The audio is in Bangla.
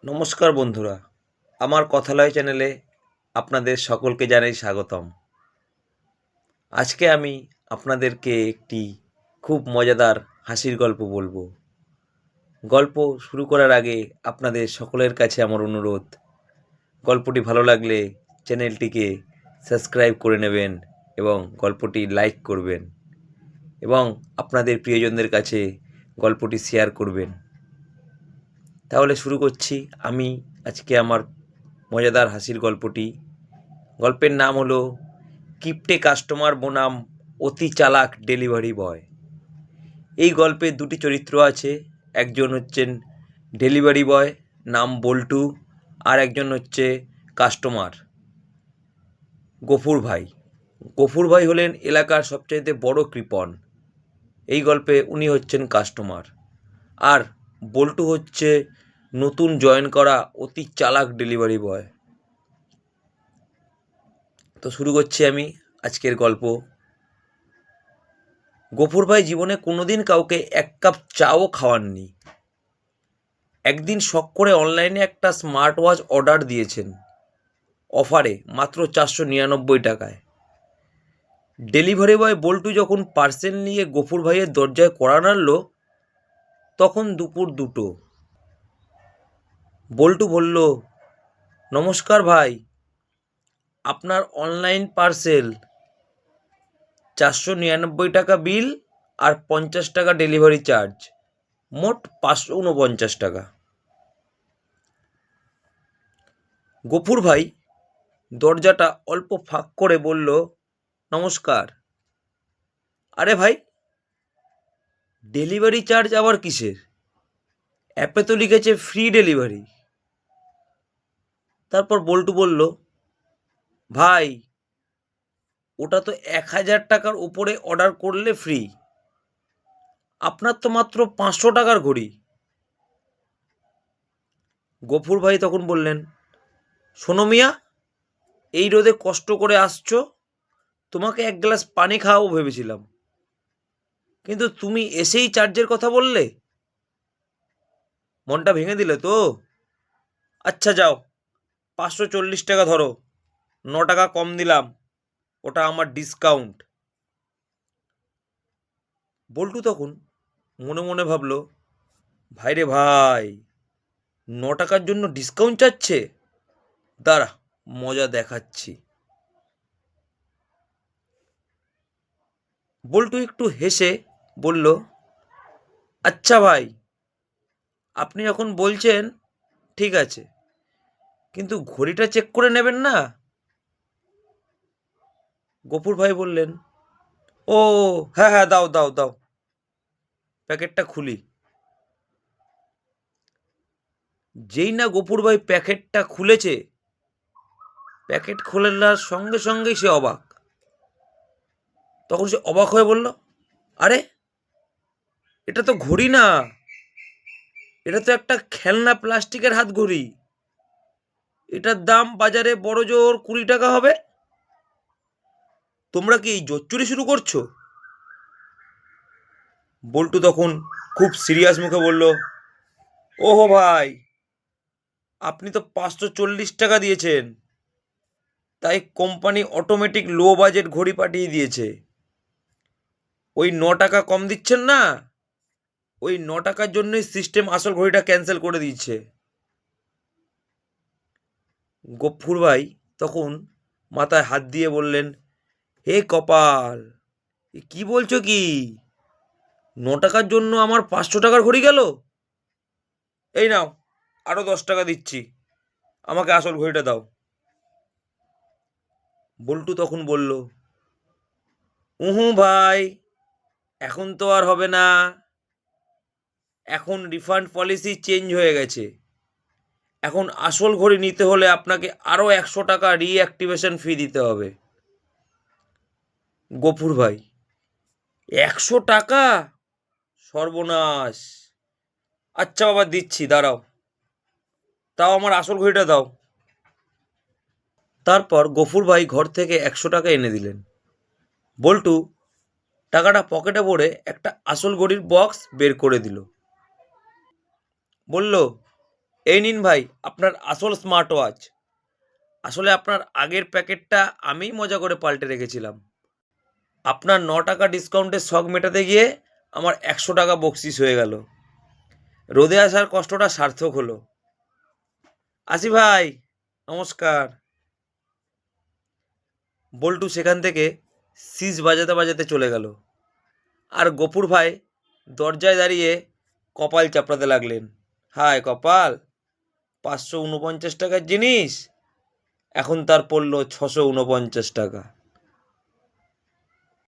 নমস্কার বন্ধুরা, আমার কথালয় চ্যানেলে আপনাদের সকলকে জানাই স্বাগতম। আজকে আমি আপনাদেরকে একটি খুব মজাদার হাসির গল্প বলবো। গল্প শুরু করার আগে আপনাদের সকলের কাছে আমার অনুরোধ, গল্পটি ভালো লাগলে চ্যানেলটিকে সাবস্ক্রাইব করে নেবেন এবং গল্পটি লাইক করবেন এবং আপনাদের প্রিয়জনদের কাছে গল্পটি শেয়ার করবেন। তাহলে শুরু করছি আমি আজকে আমার মজাদার হাসির গল্পটি। গল্পের নাম হলো কিপ্টে কাস্টমার বনাম অতি চালাক ডেলিভারি বয়। এই গল্পে দুটি চরিত্র আছে, একজন হচ্ছেন ডেলিভারি বয় নাম বল্টু, আর একজন হচ্ছে কাস্টমার গফুর ভাই। গফুর ভাই হলেন এলাকার সবচাইতে বড় কৃপণ। এই গল্পে উনি হচ্ছেন কাস্টমার, আর বল্টু হচ্ছে নতুন জয়েন করা অতি চালাক ডেলিভারি বয়। তো শুরু করছি আমি আজকের গল্প। গফুর ভাই জীবনে কোনোদিন কাউকে এক কাপ চাও খাওয়াননি। একদিন শখ করে অনলাইনে একটা স্মার্ট ওয়াচ অর্ডার দিয়েছেন, অফারে মাত্র 499 টাকায়। ডেলিভারি বয় বল্টু যখন পার্সেল নিয়ে গফুর ভাইয়ের দরজায় কড়া নাড়ল, তখন দুপুর 2টো। বল্টু বলল, নমস্কার ভাই, আপনার অনলাইন পার্সেল। 499 টাকা বিল আর 50 টাকা ডেলিভারি চার্জ, মোট 549 টাকা। গফুর ভাই দরজাটা অল্প ফাঁক করে বলল, নমস্কার। আরে ভাই, ডেলিভারি চার্জ আবার কিসের? অ্যাপে তো লিখেছে ফ্রি ডেলিভারি। তারপর বল্টু বলল, ভাই, ওটা তো 1000 টাকার উপরে অর্ডার করলে ফ্রি। আপনার তো মাত্র 500 টাকার ঘড়ি। গফুর ভাই তখন বললেন, শোনো মিয়া, এই রোদে কষ্ট করে আসছো, তোমাকে এক গ্লাস পানি খাওয়াবো ভেবেছিলাম, কিন্তু তুমি এসেই চার্জের কথা বললে। মনটা ভেঙে দিলে তো? আচ্ছা যাও, 540 টাকা ধরো, 9 টাকা কম দিলাম, ওটা আমার ডিসকাউন্ট। বল্টু তখন মনে মনে ভাবল, ভাই রে ভাই, 9 টাকার জন্য ডিসকাউন্ট চাচ্ছে, দাঁড়া, মজা দেখাচ্ছি। বল্টু একটু হেসে বলল, আচ্ছা ভাই, আপনি যখন বলছেন ঠিক আছে, কিন্তু ঘড়িটা চেক করে নেবেন না? গফুর ভাই বললেন, ও হ্যাঁ হ্যাঁ, দাও দাও দাও, প্যাকেটটা খুলি। যেই না গফুর ভাই প্যাকেটটা খুলেছে, প্যাকেট খোলার সঙ্গে সঙ্গেই সে অবাক। তখন সে অবাক হয়ে বলল, আরে, এটা তো ঘড়ি না, এটা তো একটা খেলনা প্লাস্টিকের হাত ঘড়ি। এটার দাম বাজারে বড় জোর 20 টাকা হবে। তোমরা কি এই জোচ্চুরি শুরু করছো? বল্টু তখন খুব সিরিয়াস মুখে বলল, ওহো ভাই, আপনি তো 540 টাকা দিয়েছেন, তাই কোম্পানি অটোমেটিক লো বাজেট ঘড়ি পাঠিয়ে দিয়েছে। ওই 9 টাকা কম দিচ্ছেন না, ওই 9 টাকার জন্যই সিস্টেম আসল ঘড়িটা ক্যান্সেল করে দিচ্ছে। গফুর ভাই তখন মাথায় হাত দিয়ে বললেন, হে কপাল, এ কি বলছো কি? 9 টাকার জন্য আমার 500 টাকার ঘড়ি গেল। এই নাও, আরো 10 টাকা দিচ্ছি, আমাকে আসল ঘড়িটা দাও। বল্টু তখন বলল, উহু ভাই, এখন তো আর হবে না, এখন রিফান্ড পলিসি চেঞ্জ হয়ে গেছে। এখন আসল ঘড়ি নিতে হলে আপনাকে আরও 100 টাকা রিঅ্যাক্টিভেশন ফি দিতে হবে। গফুর ভাই, 100 টাকা? সর্বনাশ! আচ্ছা বাবা, দিচ্ছি, দাঁড়াও, তাও আমার আসল ঘড়িটা দাও। তারপর গফুর ভাই ঘর থেকে 100 টাকা এনে দিলেন। বল্টু টাকাটা পকেটে ভরে একটা আসল ঘড়ির বক্স বের করে দিল। বলল, এই নিন ভাই আপনার আসল স্মার্ট ওয়াচ। আসলে আপনার আগের প্যাকেটটা আমিই মজা করে পাল্টে রেখেছিলাম। আপনার 9 টাকা ডিসকাউন্টের শখ মেটাতে গিয়ে আমার 100 টাকা বকশিস হয়ে গেল। রোদে আসার কষ্টটা সার্থক হলো। আসি ভাই, নমস্কার। বল্টু সেখান থেকে শীষ বাজাতে বাজাতে চলে গেল। আর গফুর ভাই দরজায় দাঁড়িয়ে কপাল চাপড়াতে লাগলেন। হায় কপাল, 549 টাকার জিনিস এখন তার পড়ল 649 টাকা।